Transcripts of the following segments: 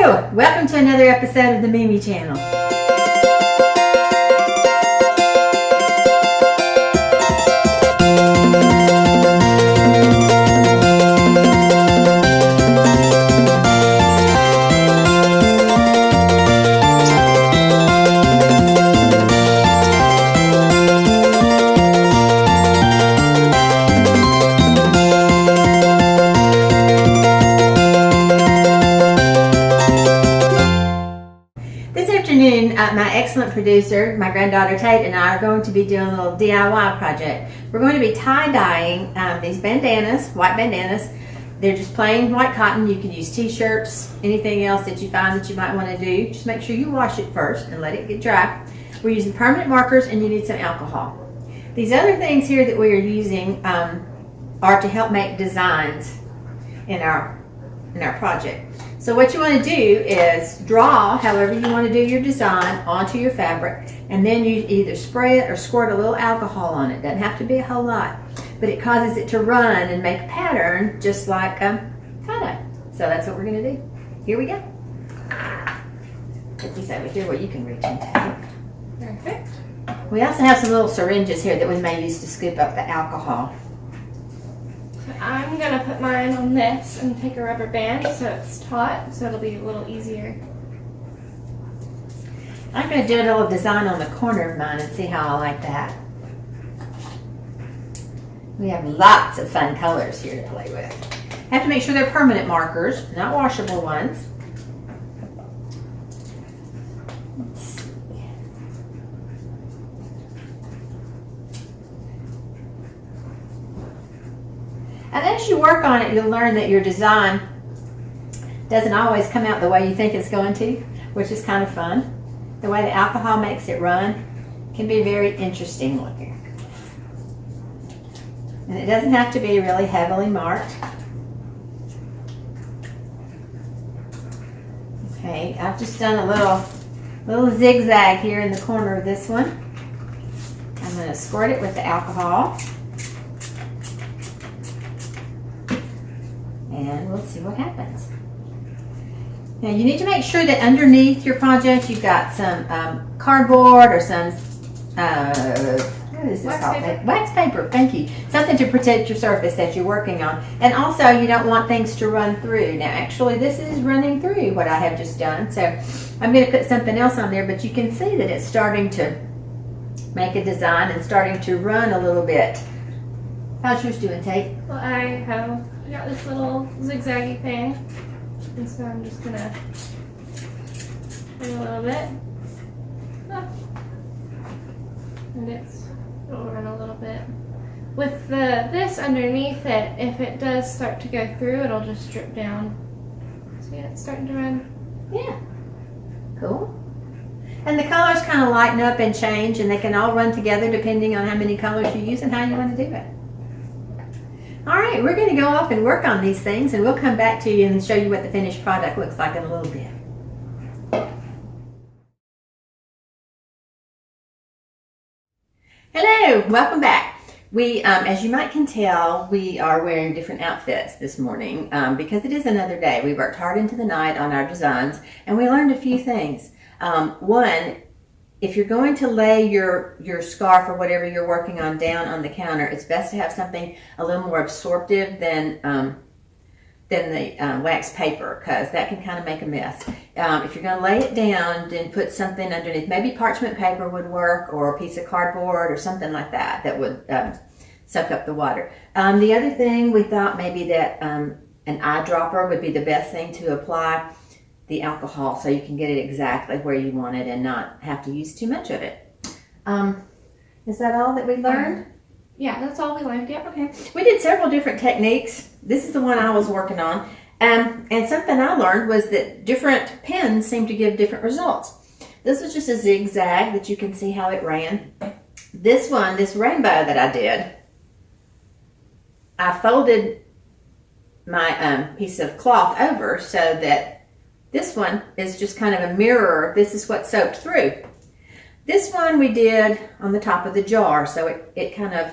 Hello! Welcome to another episode of the Mimi channel. My excellent producer, my granddaughter Tate, and I are going to be doing a little DIY project. We're going to be tie-dyeing these bandanas, white bandanas. They're just plain white cotton. You can use t-shirts, anything else that you find that you might want to do. Just make sure you wash it first and let it get dry. We're using permanent markers and you need some alcohol. These other things here that we are using are to help make designs in our project. So what you want to do is draw however you want to do your design onto your fabric, and then you either spray it or squirt a little alcohol on it. Doesn't have to be a whole lot, but it causes it to run and make a pattern just like tie-dye. So that's what we're going to do. Here we go. Put these over here where you can reach into. Perfect. We also have some little syringes here that we may use to scoop up the alcohol. I'm going to put mine on this and take a rubber band so it's taut, so it'll be a little easier. I'm going to do a little design on the corner of mine and see how I like that. We have lots of fun colors here to play with. Have to make sure they're permanent markers, not washable ones. And as you work on it, you'll learn that your design doesn't always come out the way you think it's going to, which is kind of fun. The way the alcohol makes it run can be very interesting looking. And it doesn't have to be really heavily marked. Okay, I've just done a little zigzag here in the corner of this one. I'm going to squirt it with the alcohol. And we'll see what happens. Now you need to make sure that underneath your project you've got some cardboard or some, what is this called? Wax paper, thank you. Something to protect your surface that you're working on. And also you don't want things to run through. Now actually this is running through what I have just done. So I'm going to put something else on there, but you can see that it's starting to make a design and starting to run a little bit. How's yours doing, Tate? Well, I got this little zigzaggy thing, and so I'm just gonna do a little bit, and it'll run a little bit. With this underneath it, if it does start to go through, it'll just drip down. See, it's starting to run. Yeah, cool. And the colors kind of lighten up and change, and they can all run together depending on how many colors you use and how you want to do it. All right, we're going to go off and work on these things, and we'll come back to you and show you what the finished product looks like in a little bit. Hello, welcome back. We, as you might can tell, we are wearing different outfits this morning because it is another day. We worked hard into the night on our designs, and we learned a few things. One, if you're going to lay your scarf or whatever you're working on down on the counter, it's best to have something a little more absorptive than the wax paper, because that can kind of make a mess. If you're going to lay it down, then put something underneath. Maybe parchment paper would work, or a piece of cardboard or something like that that would soak up the water. The other thing, we thought maybe that an eyedropper would be the best thing to apply the alcohol, so you can get it exactly where you want it and not have to use too much of it. Is that all that we learned? Yeah, that's all we learned. Yep. Okay. We did several different techniques. This is the one I was working on. And something I learned was that different pens seem to give different results. This was just a zigzag that you can see how it ran. This one, this rainbow that I did, I folded my piece of cloth over so that this one is just kind of a mirror. This is what soaked through. This one we did on the top of the jar, so it kind of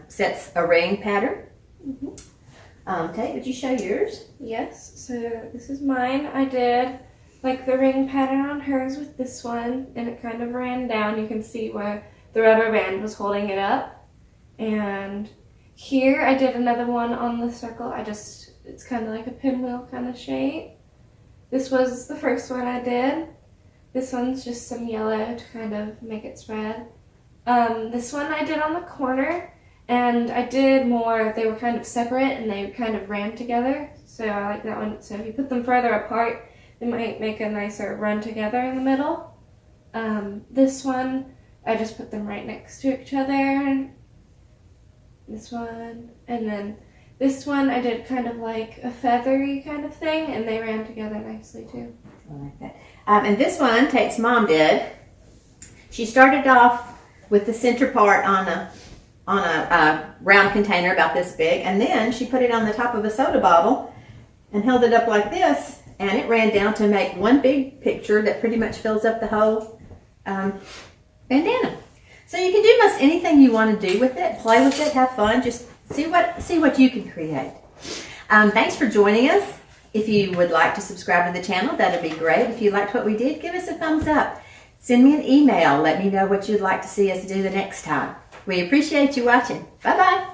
sets a ring pattern. Mm-hmm. Tate, would you show yours? Yes, so this is mine. I did like the ring pattern on hers with this one, and it kind of ran down. You can see where the rubber band was holding it up. And here I did another one on the circle. It's kind of like a pinwheel kind of shape. This was the first one I did. This one's just some yellow to kind of make it spread. This one I did on the corner, and I did more, they were kind of separate and they kind of ran together. So I like that one. So if you put them further apart, they might make a nicer run together in the middle. This one, I just put them right next to each other. This one, and then this one I did kind of like a feathery kind of thing, and they ran together nicely too. I like that. And this one, Tate's mom did. She started off with the center part on a round container about this big, and then she put it on the top of a soda bottle and held it up like this, and it ran down to make one big picture that pretty much fills up the whole bandana. So you can do most anything you want to do with it, play with it, have fun, just see what you can create. Thanks for joining us. If you would like to subscribe to the channel, that'd be great. If you liked what we did, give us a thumbs up. Send me an email. Let me know what you'd like to see us do the next time. We appreciate you watching. Bye-bye.